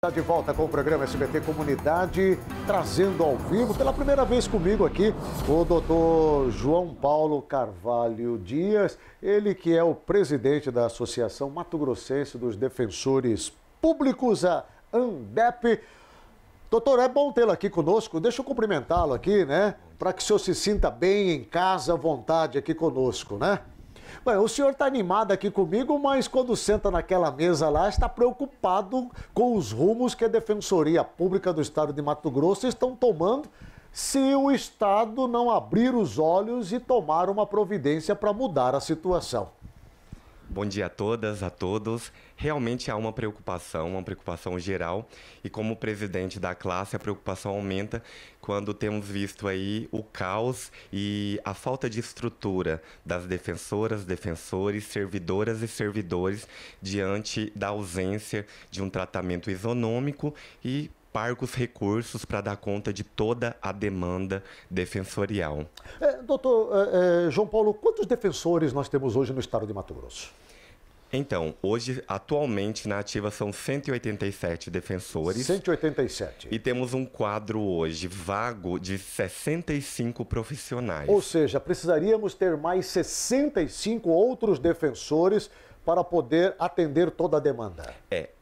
Está de volta com o programa SBT Comunidade, trazendo ao vivo, pela primeira vez comigo aqui, o doutor João Paulo Carvalho Dias, ele que é o presidente da Associação Mato Grossense dos Defensores Públicos, a ANDEP. Doutor, é bom tê-lo aqui conosco, deixa eu cumprimentá-lo aqui, né? Para que o senhor se sinta bem em casa, à vontade aqui conosco, né? Bem, o senhor está animado aqui comigo, mas quando senta naquela mesa lá, está preocupado com os rumos que a Defensoria Pública do Estado de Mato Grosso estão tomando se o Estado não abrir os olhos e tomar uma providência para mudar a situação. Bom dia a todas, a todos. Realmente há uma preocupação geral, e como presidente da classe, a preocupação aumenta quando temos visto aí o caos e a falta de estrutura das defensoras, defensores, servidoras e servidores diante da ausência de um tratamento isonômico e parcos recursos para dar conta de toda a demanda defensorial. Doutor João Paulo, quantos defensores nós temos hoje no estado de Mato Grosso? Então, hoje, atualmente, na ativa são 187 defensores. 187. E temos um quadro hoje vago de 65 profissionais. Ou seja, precisaríamos ter mais 65 outros defensores para poder atender toda a demanda.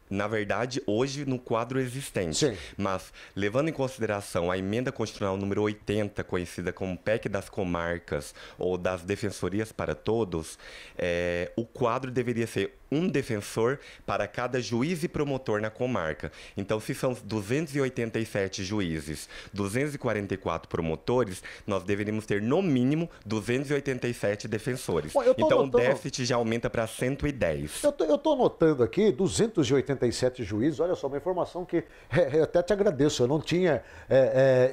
Na verdade, hoje no quadro existente. Sim. Mas, levando em consideração a emenda constitucional número 80, conhecida como PEC das comarcas ou das defensorias para todos, o quadro deveria ser um defensor para cada juiz e promotor na comarca. Então, se são 287 juízes, 244 promotores, nós deveríamos ter, no mínimo, 287 defensores. Bom, então, o déficit já aumenta para 110. Eu estou notando aqui 287 juízes. Olha só, uma informação que eu até te agradeço. Eu não tinha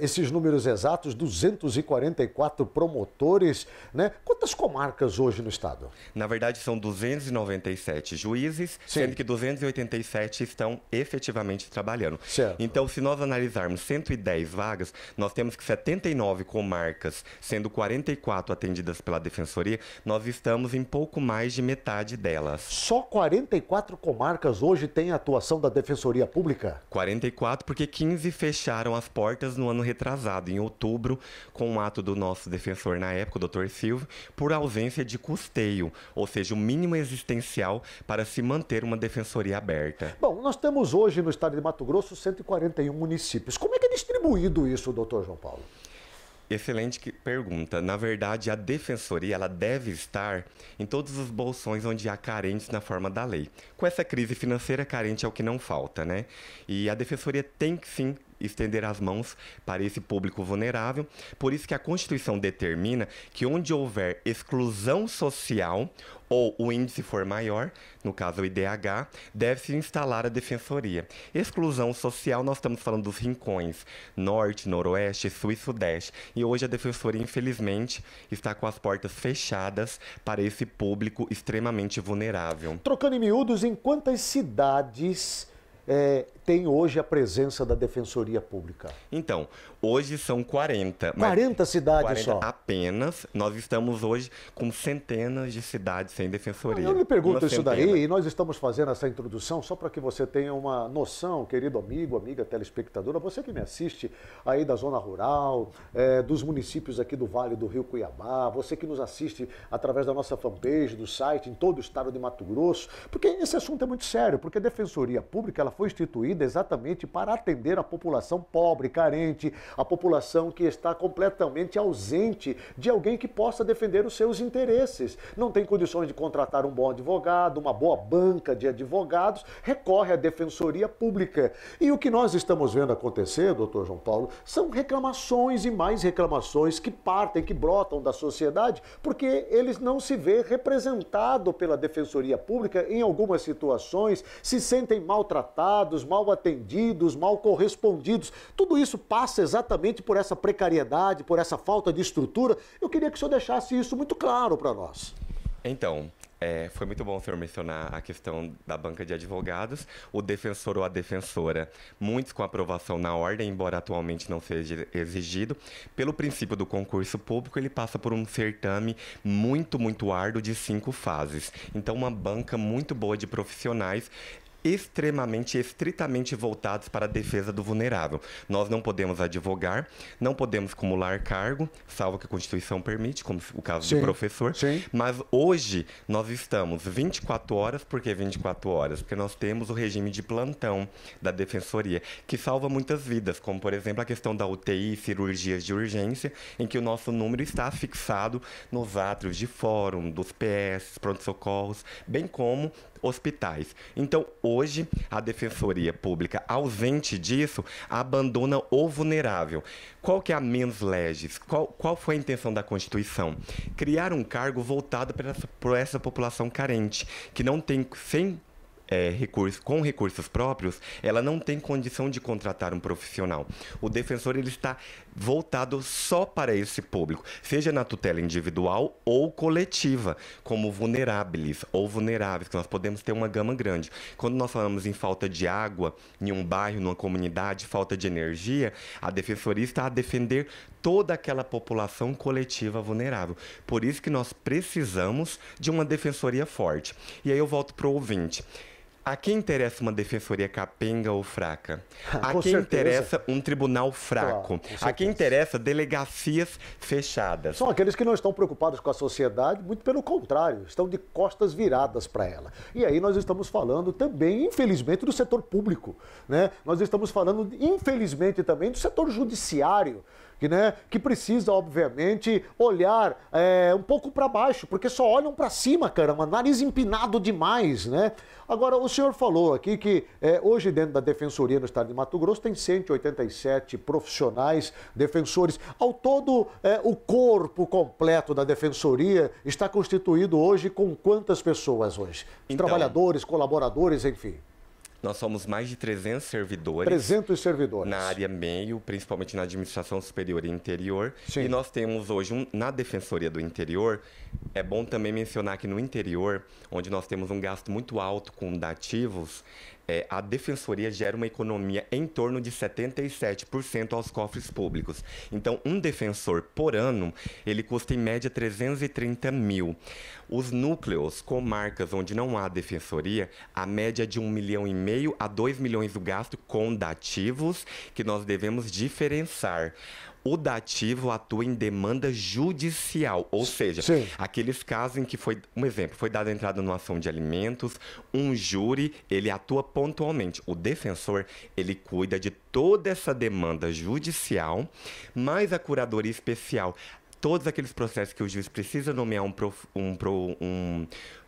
esses números exatos, 244 promotores, né? Quantas comarcas hoje no estado? Na verdade, são 297 juízes, Sim. sendo que 287 estão efetivamente trabalhando. Certo. Então, se nós analisarmos 110 vagas, nós temos que 79 comarcas, sendo 44 atendidas pela Defensoria, nós estamos em pouco mais de metade delas. Só 44 comarcas hoje têm atuação da Defensoria Pública? 44, porque 15 fecharam as portas no ano retrasado, em outubro, com um ato do nosso defensor na época, o Dr. Silvio, por ausência de custeio, ou seja, o mínimo existencial para se manter uma defensoria aberta. Bom, nós temos hoje no estado de Mato Grosso 141 municípios. Como é que é distribuído isso, doutor João Paulo? Excelente pergunta. Na verdade, a defensoria ela deve estar em todos os bolsões onde há carentes na forma da lei. Com essa crise financeira, carente é o que não falta, né? E a defensoria tem que sim estender as mãos para esse público vulnerável. Por isso que a Constituição determina que onde houver exclusão social ou o índice for maior, no caso o IDH, deve-se instalar a defensoria. Exclusão social, nós estamos falando dos rincões norte, noroeste, sul e sudeste. E hoje a defensoria, infelizmente, está com as portas fechadas para esse público extremamente vulnerável. Trocando em miúdos, em quantas cidades tem hoje a presença da Defensoria Pública? Então, hoje são 40. 40 cidades 40 só? Apenas. Nós estamos hoje com centenas de cidades sem defensoria. Eu me pergunto isso centena. daí, e nós estamos fazendo essa introdução só para que você tenha uma noção, querido amigo, amiga telespectadora, você que me assiste aí da zona rural, dos municípios aqui do Vale do Rio Cuiabá, você que nos assiste através da nossa fanpage, do site, em todo o estado de Mato Grosso, porque esse assunto é muito sério, porque a Defensoria Pública ela foi instituída exatamente para atender a população pobre, carente, a população que está completamente ausente de alguém que possa defender os seus interesses. Não tem condições de contratar um bom advogado, uma boa banca de advogados, recorre à Defensoria Pública. E o que nós estamos vendo acontecer, doutor João Paulo, são reclamações e mais reclamações que partem, que brotam da sociedade, porque eles não se vê representado pela Defensoria Pública em algumas situações, se sentem maltratados, mal atendidos, mal correspondidos. Tudo isso passa exatamente por essa precariedade, por essa falta de estrutura. Eu queria que o senhor deixasse isso muito claro para nós. Então, foi muito bom o senhor mencionar a questão da banca de advogados, o defensor ou a defensora, muitos com aprovação na ordem, embora atualmente não seja exigido. Pelo princípio do concurso público, ele passa por um certame muito árduo de 5 fases. Então, uma banca muito boa de profissionais extremamente, estritamente voltados para a defesa do vulnerável. Nós não podemos advogar, não podemos acumular cargo, salvo que a Constituição permite, como o caso do professor. Sim. Mas hoje nós estamos 24 horas, por que 24 horas? Porque nós temos o regime de plantão da Defensoria, que salva muitas vidas, como por exemplo a questão da UTI, cirurgias de urgência, em que o nosso número está fixado nos átrios de fórum, dos PS, pronto-socorros, bem como hospitais. Então, hoje, a Defensoria Pública, ausente disso, abandona o vulnerável. Qual que é a mens legis? Qual foi a intenção da Constituição? Criar um cargo voltado para essa população carente, que não tem, com recursos próprios, ela não tem condição de contratar um profissional. O defensor ele está voltado só para esse público, seja na tutela individual ou coletiva, como vulneráveis ou vulneráveis, que nós podemos ter uma gama grande. Quando nós falamos em falta de água em um bairro, numa comunidade, falta de energia, a defensoria está a defender toda aquela população coletiva vulnerável. Por isso que nós precisamos de uma defensoria forte. E aí eu volto para o ouvinte. A quem interessa uma defensoria capenga ou fraca? A quem interessa um tribunal fraco? Claro, a quem interessa delegacias fechadas? São aqueles que não estão preocupados com a sociedade, muito pelo contrário, estão de costas viradas para ela. E aí nós estamos falando também, infelizmente, do setor público, né? Nós estamos falando, infelizmente, também do setor judiciário, que precisa, obviamente, olhar um pouco para baixo, porque só olham para cima, caramba, nariz empinado demais, né? Agora, o senhor falou aqui que hoje dentro da Defensoria no estado de Mato Grosso tem 187 profissionais defensores. Ao todo, o corpo completo da Defensoria está constituído hoje com quantas pessoas hoje? Trabalhadores, colaboradores, enfim. Nós somos mais de 300 servidores. 300 servidores. Na área meio, principalmente na administração superior e interior. Sim. E nós temos hoje, na Defensoria do Interior, é bom também mencionar que no interior, onde nós temos um gasto muito alto com dativos, a Defensoria gera uma economia em torno de 77% aos cofres públicos. Então, um defensor por ano, ele custa em média 330 mil. Os núcleos, comarcas onde não há defensoria, a média é de 1,5 milhão a 2 milhões do gasto com dativos, que nós devemos diferenciar. O dativo atua em demanda judicial, ou seja, aqueles casos em que foi, um exemplo, foi dada entrada numa ação de alimentos, um júri, ele atua pontualmente. O defensor, ele cuida de toda essa demanda judicial, mais a curadoria especial. Todos aqueles processos que o juiz precisa nomear um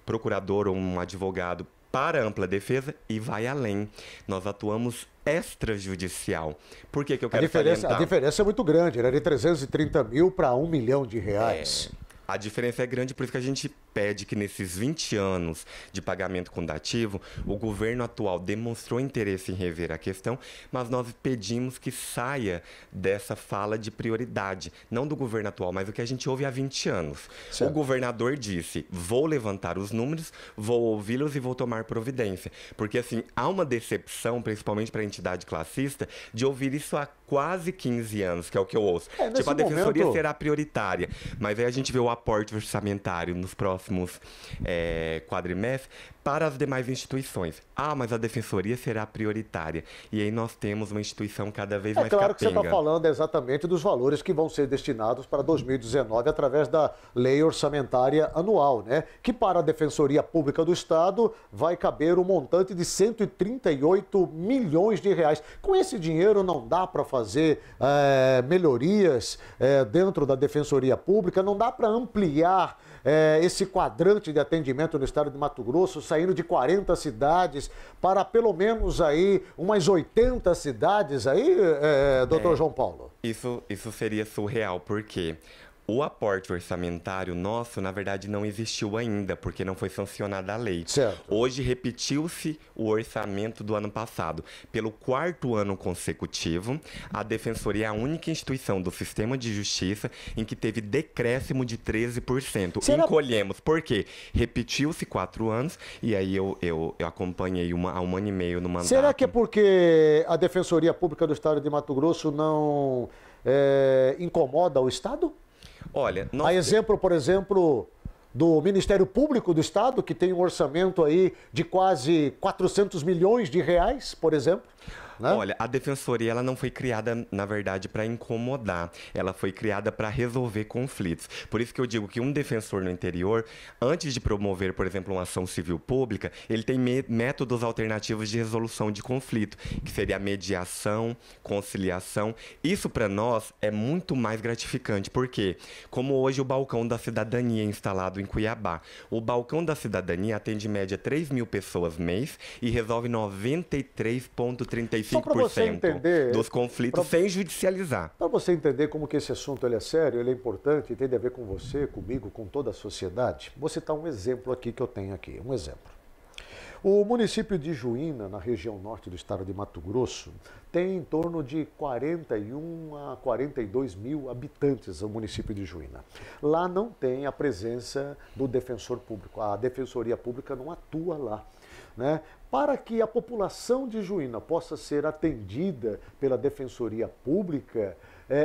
procurador ou um advogado para ampla defesa e vai além. Nós atuamos extrajudicial. Por que eu quero salientar? A diferença é muito grande, né? De 330 mil para 1 milhão de reais. A diferença é grande, por isso que a gente pede que nesses 20 anos de pagamento com dativo, o governo atual demonstrou interesse em rever a questão, mas nós pedimos que saia dessa fala de prioridade, não do governo atual, mas o que a gente ouve há 20 anos. Certo. O governador disse, vou levantar os números, vou ouvi-los e vou tomar providência. Porque assim, há uma decepção, principalmente para a entidade classista, de ouvir isso há quase 15 anos, que é o que eu ouço. Tipo, a defensoria será prioritária, mas aí a gente vê o aporte orçamentário nos próximos quadrimestres para as demais instituições. Ah, mas a defensoria será prioritária. E aí nós temos uma instituição cada vez mais claro capenga. Que você está falando exatamente dos valores que vão ser destinados para 2019 através da lei orçamentária anual, né? Que para a Defensoria Pública do Estado vai caber um montante de 138 milhões de reais. Com esse dinheiro não dá para fazer melhorias dentro da Defensoria Pública, não dá para ampliar esse quadrante de atendimento no estado de Mato Grosso, saindo de 40 cidades para pelo menos aí umas 80 cidades aí, doutor João Paulo? Isso seria surreal, porque o aporte orçamentário nosso, na verdade, não existiu ainda, porque não foi sancionada a lei. Certo. Hoje repetiu-se o orçamento do ano passado. Pelo 4º ano consecutivo, a Defensoria é a única instituição do sistema de justiça em que teve decréscimo de 13%. Encolhemos. Por quê? Repetiu-se 4 anos, e aí eu acompanhei há 1 ano e meio no mandato. Será que é porque a Defensoria Pública do Estado de Mato Grosso não incomoda o Estado? Olha, a exemplo, por exemplo, do Ministério Público do Estado, que tem um orçamento aí de quase 400 milhões de reais, por exemplo. Né? Olha, a Defensoria ela não foi criada, na verdade, para incomodar. Ela foi criada para resolver conflitos. Por isso que eu digo que um defensor no interior, antes de promover, por exemplo, uma ação civil pública, ele tem métodos alternativos de resolução de conflito, que seria a mediação, conciliação. Isso, para nós, é muito mais gratificante, porque, como hoje o Balcão da Cidadania é instalado em Cuiabá, o Balcão da Cidadania atende em média 3 mil pessoas mês e resolve 93,35% dos conflitos sem judicializar. Para você entender como que esse assunto ele é sério, ele é importante, tem a ver com você, comigo, com toda a sociedade, vou citar um exemplo aqui que eu tenho aqui, um exemplo. O município de Juína, na região norte do estado de Mato Grosso, tem em torno de 41 a 42 mil habitantes, o município de Juína. Lá não tem a presença do defensor público, a defensoria pública não atua lá. Né? Para que a população de Juína possa ser atendida pela Defensoria Pública,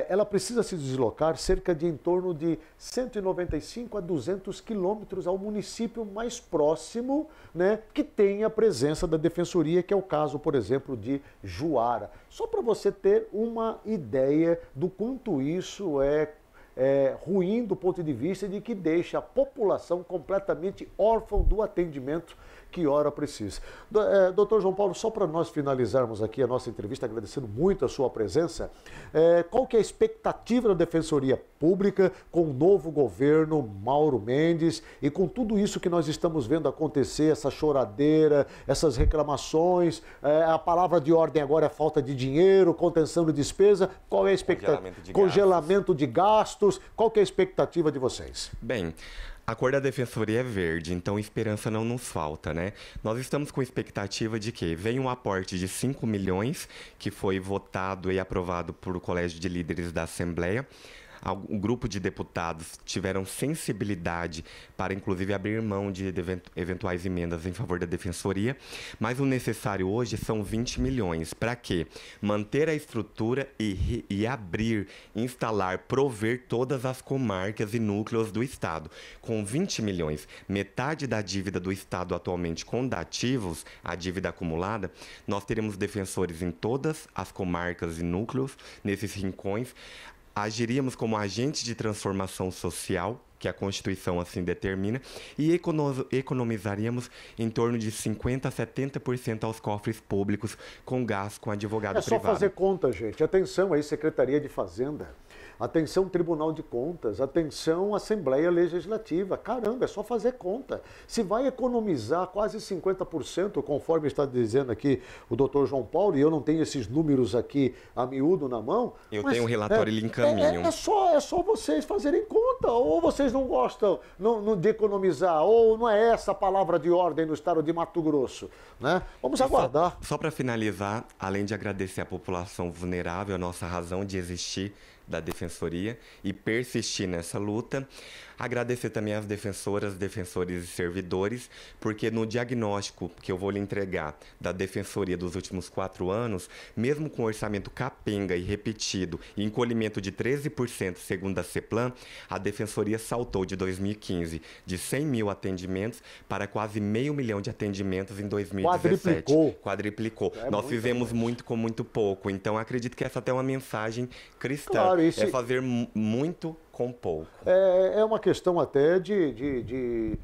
ela precisa se deslocar cerca de em torno de 195 a 200 quilômetros ao município mais próximo, né, que tem a presença da Defensoria, que é o caso, por exemplo, de Juara. Só para você ter uma ideia do quanto isso é ruim do ponto de vista de que deixa a população completamente órfã do atendimento que hora precisa. Doutor João Paulo, só para nós finalizarmos aqui a nossa entrevista, agradecendo muito a sua presença, qual que é a expectativa da Defensoria Pública com o novo governo Mauro Mendes e com tudo isso que nós estamos vendo acontecer, essa choradeira, essas reclamações, a palavra de ordem agora é falta de dinheiro, contenção de despesa, qual é a expectativa? Congelamento de gastos, qual que é a expectativa de vocês? Bem, a cor da Defensoria é verde, então esperança não nos falta, né? Nós estamos com expectativa de que venha um aporte de 5 milhões, que foi votado e aprovado por o Colégio de Líderes da Assembleia. Um grupo de deputados tiveram sensibilidade para, inclusive, abrir mão de eventuais emendas em favor da Defensoria, mas o necessário hoje são 20 milhões. Para quê? Manter a estrutura e abrir, instalar, prover todas as comarcas e núcleos do Estado. Com 20 milhões, metade da dívida do Estado atualmente com dativos, a dívida acumulada, nós teremos defensores em todas as comarcas e núcleos, nesses rincões. Agiríamos como agentes de transformação social, que a Constituição assim determina, e economizaríamos em torno de 50% a 70% aos cofres públicos com gasto com advogado privado. É só fazer conta, gente. Atenção aí, Secretaria de Fazenda. Atenção, Tribunal de Contas. Atenção, Assembleia Legislativa. Caramba, é só fazer conta. Se vai economizar quase 50%, conforme está dizendo aqui o doutor João Paulo, e eu não tenho esses números aqui a miúdo na mão. Eu tenho um relatório e lhe encaminho. É só vocês fazerem conta. Ou vocês não gostam de economizar, ou não é essa a palavra de ordem no estado de Mato Grosso. Né? Vamos aguardar. Só para finalizar, além de agradecer a população vulnerável, a nossa razão de existir, da Defensoria e persistir nessa luta. Agradecer também às defensoras, defensores e servidores, porque no diagnóstico que eu vou lhe entregar da Defensoria dos últimos 4 anos, mesmo com orçamento capenga e repetido e encolhimento de 13% segundo a CEPLAN, a Defensoria saltou de 2015 de 100 mil atendimentos para quase 500 mil de atendimentos em 2017. Quadriplicou. Nós fizemos muito com muito pouco, então acredito que essa até é uma mensagem cristã. Claro, é fazer muito com pouco. É uma questão até de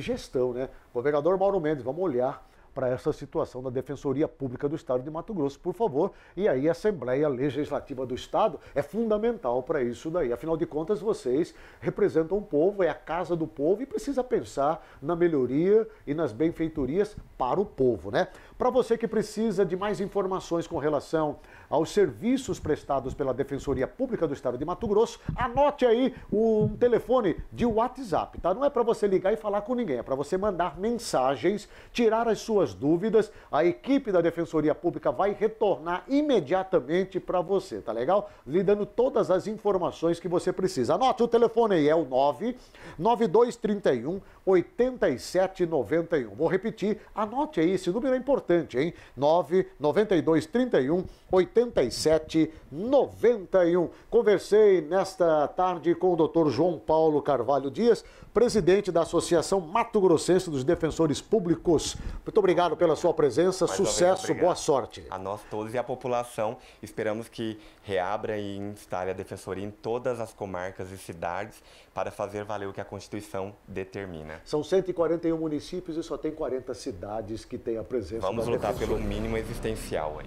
gestão, né? Governador Mauro Mendes, vamos olhar para essa situação da Defensoria Pública do Estado de Mato Grosso, por favor. E aí a Assembleia Legislativa do Estado é fundamental para isso daí. Afinal de contas, vocês representam o povo, é a casa do povo e precisa pensar na melhoria e nas benfeitorias para o povo, né? Para você que precisa de mais informações com relação aos serviços prestados pela Defensoria Pública do Estado de Mato Grosso, anote aí um telefone de WhatsApp, tá? Não é para você ligar e falar com ninguém, é para você mandar mensagens, tirar as suas dúvidas, a equipe da Defensoria Pública vai retornar imediatamente para você, tá legal? Lhe dando todas as informações que você precisa. Anote o telefone aí, é o 99231 8791. Vou repetir, anote aí, esse número é importante. importante, hein? 99231 8791. Conversei nesta tarde com o Dr. João Paulo Carvalho Dias, presidente da Associação Mato Grossense dos Defensores Públicos. Muito obrigado pela sua presença, sucesso, boa sorte. A nós todos e a população, esperamos que reabra e instale a defensoria em todas as comarcas e cidades para fazer valer o que a Constituição determina. São 141 municípios e só tem 40 cidades que têm a presença da defensoria. Vamos lutar pelo mínimo existencial aí.